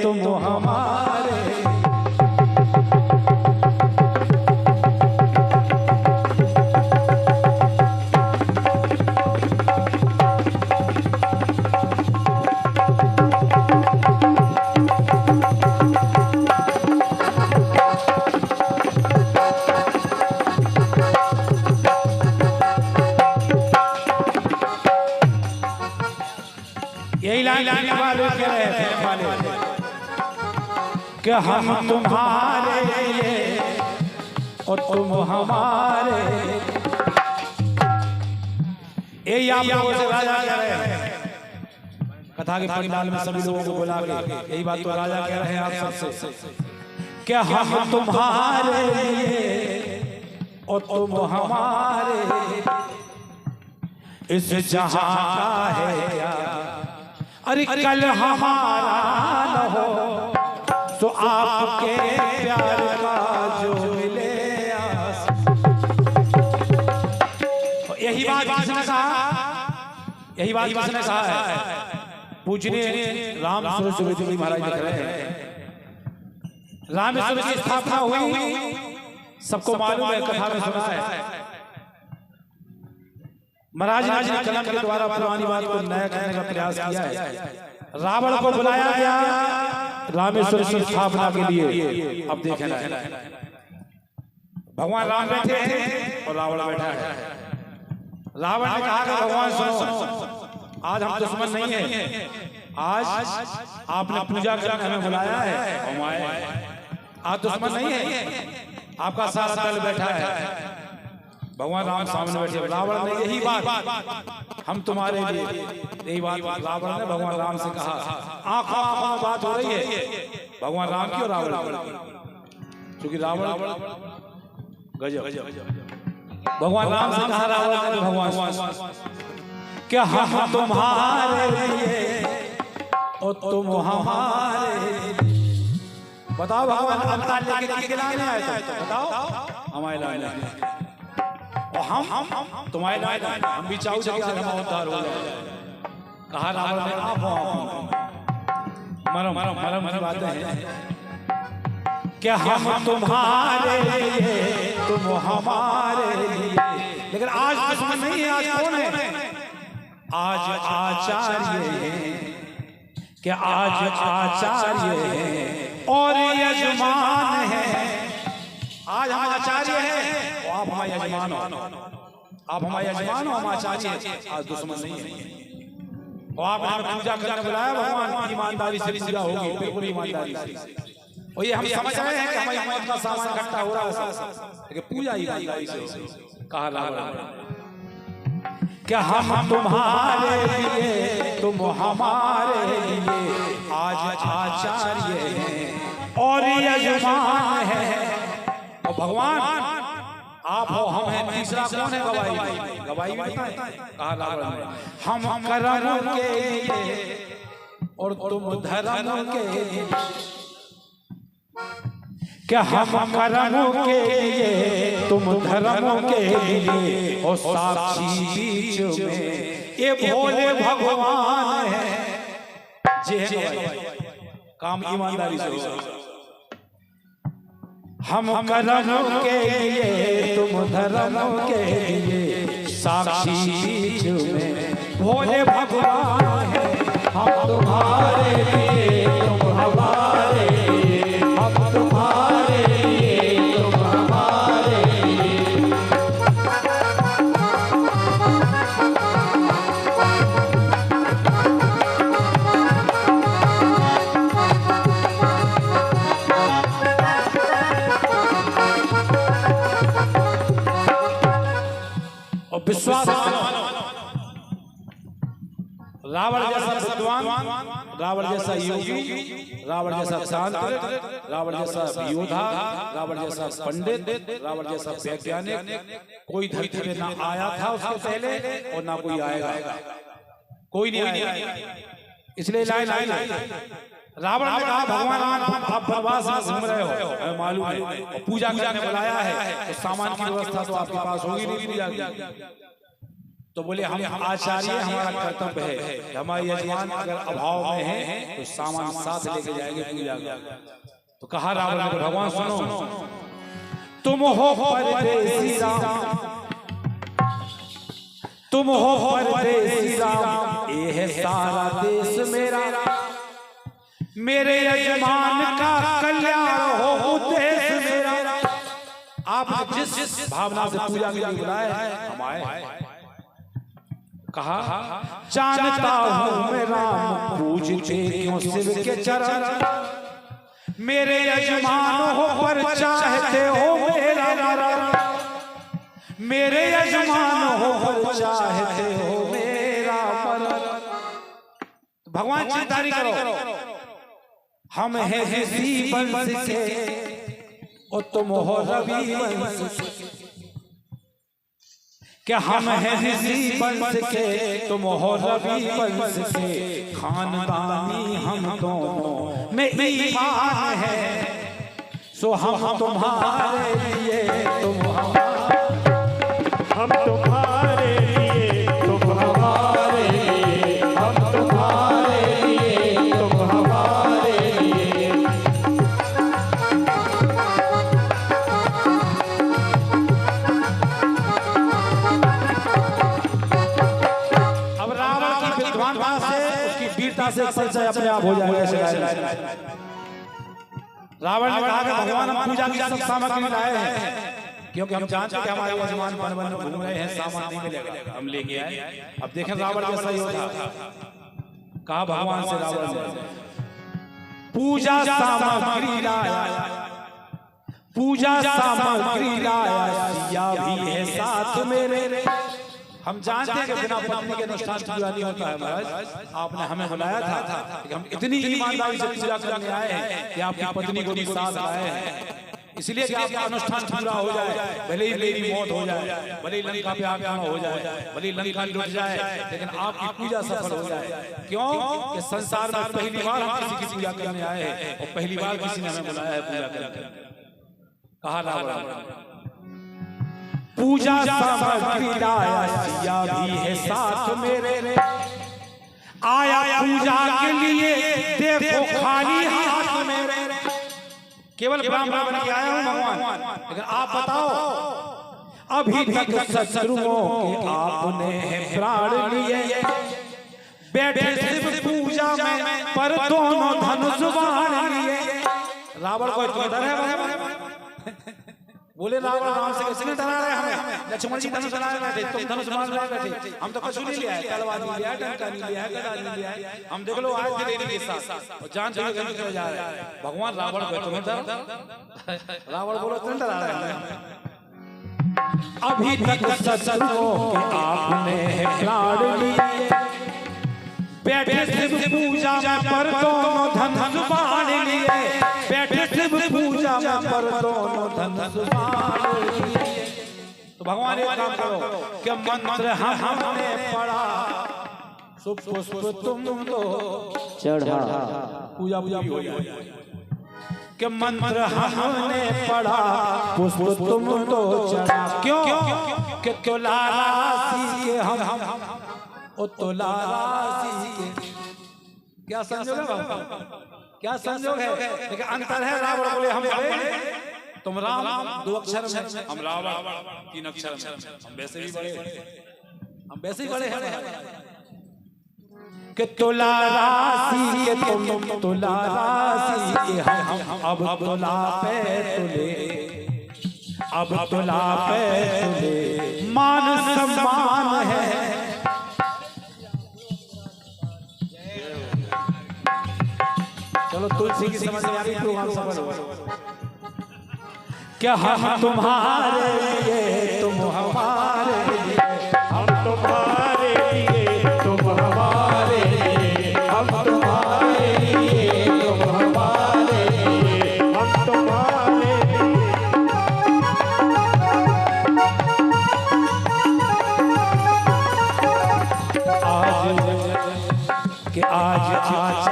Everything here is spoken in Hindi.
तुम हमारे। यही लाइन वाले कह रहे थे कि हम तुम्हारे और तुम हमारे। यही आप लोगों से राजा कह रहे हैं कथा के पंडाल में सभी लोगों को बुला के, यही बात तो राजा कह रहे हैं आप सबसे कि हम तुम्हारे और तुम हमारे। इस जहां का है क्या अरे कल हमारा न हो तो आपके प्यार का जो मिले आस। यही बात किसने कहा, यही बात किसने कहा है? पूजनीय राम स्वरूप जी महाराज लिख रहे हैं रामेश्वर की स्थापना हुई, सबको मालूम है, कथा में सुना है। महाराज ने कलम के द्वारा पुरानी बात को नया करने का प्रयास किया है। रावण को बुलाया गया रामेश्वर की स्थापना के लिए। अब देखें भगवान राम बैठे और रावण बैठा है। रावण ने कहा कि भगवान सुनो, आज हम दुश्मन नहीं है, आज आपने पूजा करने हमें बुलाया है, आज दुश्मन नहीं है, आपका सारा दल बैठा है। भगवान राम सामने बैठे। रावण ने यही बात हम तुम्हारे लिए, यही बात रावण ने भगवान राम से कहा। आंखों आंखों में बात हो रही है भगवान राम की और रावण की, क्योंकि रावण गजब। भगवान राम से कहा रावण ने भगवान क्या हम तुम्हारे लिए और तुम हमारे। बताओ भगवान अवतार लेके खिलाने आए थे, बताओ हमारे लाने हम तुम्हारे लायक, हम भी चाहू कि हम अवतार हो जाए। कहा रावण ने आप मरम मरम मरम की बातें हैं क्या हम तुम्हारे लिए तुम हमारे लिए। लेकिन आज दुश्मन नहीं है, आज कौन है? आज आचार्य है क्या, आज आचार्य है और यजमान है। आज हम आचार्य हैं, आप हमारे यजमान हो, आप हमारे यजमान हो, हम आचार्य हैं। आज दुश्मन नहीं है और आपने हमें पूजा करने बुलाया। भगवान ईमानदारी से पूजा होगी, बिल्कुल ईमानदारी से। और ये हम समझ रहे हैं कि हमारी मौत का सामान इकट्ठा हो रहा है, लेकिन पूजा ईमानदारी से। कहा रावण क्या हम तुम्हारे लिए तुम हमारे लिए। आज आचार्य हैं और यजमान है। और भगवान आप हो, हम हैं, तीसरा कौन है? गवाही। गवाही बताएं। कहा रावण हम कर्म के लिए और तुम धर्म के लिए। क्या हम कर्म के लिए तुम धर्म के लिए। और साक्षी बीच में ये भोले भगवान है। काम ईमानदारी से हो। हम कर्म के लिए तुम धर्म के लिए। साक्षी बीच में भोले भगवान है। हम तुम्हारे लिए तुम हमारे लिए। हम तुम्हारे लिए तुम हमारे लिए। विश्वास रावण जैसा विद्वान, रावण जैसा योगी, रावण जैसा शांत, रावण जैसा योद्धा, रावण जैसा पंडित, रावण जैसा वैज्ञानिक कोई धरती में ना आया था उसके पहले और ना कोई आएगा। कोई नहीं आएगा। इसलिए लाइन आई रावण ने कहा भगवान आप बनवास में घूम रहे हो, मालूम है, पूजा करने बुलाया है तो सामान की व्यवस्था तो आपके पास होगी नहीं पूजा की। तो बोले हम आचार्य, हमारा कर्तव्य है हमारे यजमान अगर अभाव में है तो सामान साथ लेके जाएंगे पूजा का। तो कहा रावण ने, भगवान सुनो, तुम हो परदेसी राम, तुम हो परदेसी राम, ये है सारा देश मेरा, मेरे यजमान का कल्याण हो उद्देश्य मेरा। आप जिस भावना से पूजा के लिए बुलाए हम आए। कहा जानता हूं मैं राम पूजते क्यों शिव के चरण, मेरे यजमान हो पर चाहते हो मेरा मरण, मेरे यजमान हो पर चाहते हो मेरा मरण। भगवान चिंता नहीं करो, हम हैं ऋषि वंश के और तुम हो रवि वंश के, क्या हम हैं ऋषि वंश के तुम हो रवि वंश के, खानदानी हम दोनों में ईमान है, सो हम तुम्हारे लिए तुम हम तुम्हारे लिए तुम हमारे लिए, हम तुम्हारे लिए तुम हमारे लिए। अब रावण की विद्वानता से, उसकी वीरता से परिचय अपने आप हो जाएगा। रावण ने कहा कि भगवान हम पूजा की सब सामग्री लाए हैं, क्योंकि हम जानते हैं कि हमारे यजमान वन वन घूम रहे हैं, सामान नहीं मिलेगा, हम लेके आए। अब देखें रावण कैसा ही होता। कहा भगवान से रावण ने, पूजा सामग्री लाया, पूजा सामग्री लाया, सिया भी है साथ मेरे। हम जानते हैं कि बिना पत्नी के अनुष्ठान पूरा नहीं होता है महाराज, आपने हमें बुलाया था कि हम इतनी ईमानदारी से पूजा करने आए हैं कि आपकी पत्नी को भी साथ आए हैं, इसलिए कि आपका अनुष्ठान पूरा हो जाए, भले ही मेरी मौत हो जाए, भले ही लंका पे आक्रमण हो जाए, भले ही लंका लुट जाए, लेकिन आपकी पूजा सफल हो जाए। क्यों कि संसार में पहली बार हम किसी की पूजा करने आए हैं और पहली बार किसी ने हमें बुलाया है पूजा करने। कहा रावण पूजा सामग्री लाया, सिया भी है साथ मेरे, आया पूजा के लिए देखो खाली हाथ मेरे, केवल ब्राह्मण बन के आया हूं भगवान, लेकिन आप बताओ अभी तक शत्रुओं के आपने प्राण लिए, बैठे सिर्फ पूजा में पर दोनों धनुष बाण लिए। रावण को इतना डर है, बोले रावण राम से किसने डरा रहे हमें, लक्ष्मण जी धनुष चला रहे थे, तुम धनुष मार रहे थे, हम तो कुछ नहीं लिया, तलवार नहीं लिया, डंका नहीं लिया, गदा नहीं लिया, हम देख लो आज देरी के साथ और जान चले धनुष चले जा रहे हैं। भगवान रावण को तुम्हें डर, रावण बोलो तुम डरा रहे हैं। अभी तक शत्रुओं के आपने प्राण लिए, बैठे सिर्फ पूजा में पर दोनों धनुष बाण लिए, बैठे सिर्फ पूजा में पर दोनों धनुष बाण लिए। तो भगवान एक काम करो कि मंत्र हमने पढ़ा, सुप पुष्प तुम तो चढ़ा, पूजा पूरी हो जाए। कि मंत्र हमने पढ़ा, पुष्प तुम तो चढ़ा, क्यों कि तुला राशि के हम ओ तुला राशि के, क्या संजोग है, क्या संजोग है, लेकिन अंतर है। रावण बोले हम बड़े, तुम राम दो अक्षर में, हम रावण तीन अक्षर में, हम वैसे भी बड़े, हम वैसे ही बड़े हैं। कि तुला राशि के तुम तुला राशि के हम, अब तुला पे तुले, अब तुला पे तुले, मान सम्मान है। चलो तुलसी की समझ में आ रही, प्रोग्राम सफल हो। क्या हम तुम्हारे लिए तुम हमारे लिए, हम तुम्हारे लिए तुम हमारे लिए, हम तुम्हारे लिए तुम हमारे लिए, हम तुम्हारे आज के आज